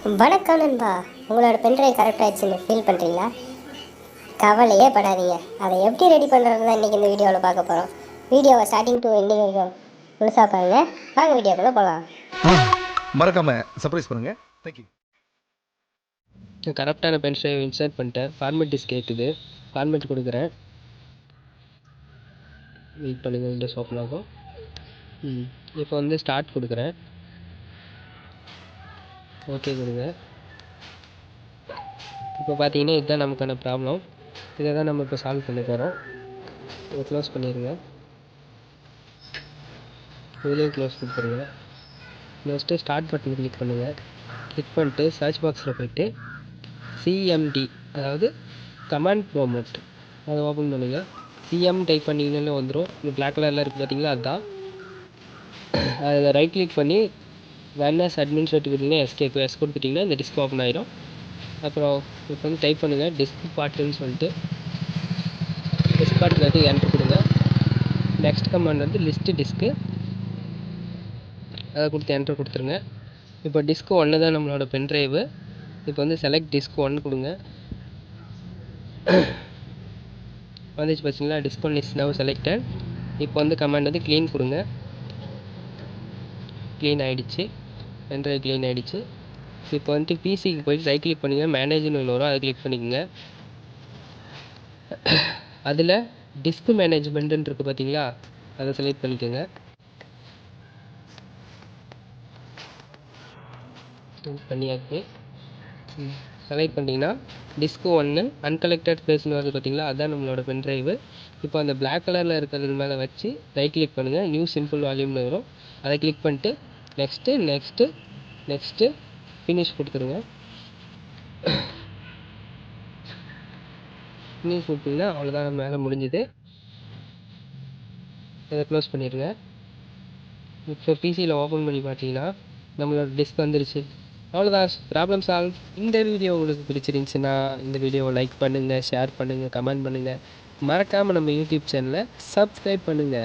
வணக்கம் நண்பா. உங்களோட பென்ட்ரைவ் கரெக்டாகிடுச்சுன்னு ஃபீல் பண்ணுறீங்களா? கவலையே படாதீங்க. அதை எப்படி ரெடி பண்ணுறது தான் இன்றைக்கி இந்த வீடியோவில் பார்க்க போகிறோம். வீடியோவை ஸ்டார்டிங் டு எண்டிங் வரைக்கும் முழுசாக பாருங்கள். வாங்க வீடியோக்குள்ளே போகலாம். மறக்காமல் சர்ப்ரைஸ் பண்ணுங்கள். தேங்க்யூ. கரெக்டான பென்ட்ரைவ் இன்சர்ட் பண்ணிட்டேன். ஃபார்மேட்டிஸ் கேட்குது, ஃபார்மேட் கொடுக்குறேன். வெயிட் பண்ணுங்கள், விண்டோஸ் ஓப்பன் ஆகும். இப்போ வந்து ஸ்டார்ட் கொடுக்குறேன். ஓகே கொடுங்க. இப்போ பார்த்தீங்கன்னா இதுதான் நமக்கான ப்ராப்ளம். இதை தான் நம்ம இப்போ சால்வ் பண்ண போகிறோம். இதை க்ளோஸ் பண்ணிடுங்க. இதுலேயும் க்ளோஸ் கொடுத்துருங்க. நெக்ஸ்ட்டு ஸ்டார்ட் பட்டன் கிளிக் பண்ணுங்கள். கிளிக் பண்ணிட்டு சர்ச் பாக்ஸில் போய்ட்டு சிஎம்டி, அதாவது கமாண்ட் ப்ரோமோட், அதை ஓப்பன் பண்ணுங்கள். சிஎம் டைப் பண்ணிங்கனாலே வந்துடும். இந்த பிளாக் கலரில் இருக்குது பார்த்தீங்களா, அதுதான். அதில் ரைட் கிளிக் பண்ணி வேர்னஸ் அட்மினிஸ்ட்ரேட்டிவ் கொடுத்தீங்கன்னா எஸ் கொடுத்துட்டிங்கன்னா இந்த டிஸ்க் ஓப்பன் ஆகிடும். அப்புறம் இப்போ வந்து டைப் பண்ணுங்கள் டிஸ்க் பார்ட்டுன்னு சொல்லிட்டு. டிஸ்க் பார்ட்டில் வந்து என்ட்ரு கொடுங்க. நெக்ஸ்ட் கமாண்ட் வந்து லிஸ்ட்டு டிஸ்க்கு, அதை கொடுத்து என்ட்ரு கொடுத்துருங்க. இப்போ டிஸ்க் ஒன்று தான் நம்மளோட பென்ட்ரைவு. இப்போ வந்து செலக்ட் டிஸ்க் 1 கொடுங்க. வந்துச்சு பார்த்தீங்களா, disk one is now selected. இப்போ வந்து கமாண்ட் வந்து க்ளீன் கொடுங்க. க்ளீன் ஆகிடுச்சு, பென்ட்ரைவ் க்ளீன் ஆகிடுச்சு. இப்போ வந்துட்டு பிசிக்கு போய்ட்டு ரைட் கிளிக் பண்ணிங்க, மேனேஜ்னு ஒன்று வரும், அதை கிளிக் பண்ணிக்கோங்க. அதில் டிஸ்க் மேனேஜ்மெண்ட்டுன்னு இருக்குது பார்த்தீங்களா, அதை செலக்ட் பண்ணிக்கோங்க. பண்ணியாச்சு. செலக்ட் பண்ணிங்கன்னா டிஸ்க்கு 1 அன்கலெக்டட் ஸ்பேஸ்னு வருது பார்த்தீங்களா, அதுதான் நம்மளோட பென்ட்ரைவு. இப்போ அந்த பிளாக் கலரில் இருக்கிறது மேலே வச்சு ரைட் கிளிக் பண்ணுங்கள், நியூ சிம்பிள் வால்யூம்னு வரும், அதை கிளிக் பண்ணிட்டு நெக்ஸ்ட்டு ஃபினிஷ் கொடுத்துருங்க. ஃபினிஷ் கொடுத்தீங்கன்னா அவ்வளோதான், மேலே முடிஞ்சுது. இதை க்ளோஸ் பண்ணிடுங்க. இப்போ பிசியில் ஓப்பன் பண்ணி பார்த்தீங்கன்னா நம்மளோட டிஸ்க் வந்துருச்சு. அவ்வளோதான், ப்ராப்ளம் சால்வ். இந்த வீடியோ உங்களுக்கு பிடிச்சிருந்துச்சுன்னா இந்த வீடியோவை லைக் பண்ணுங்கள், ஷேர் பண்ணுங்கள், கமெண்ட் பண்ணுங்கள். மறக்காமல் நம்ம யூடியூப் சேனலை சப்ஸ்கிரைப் பண்ணுங்கள்.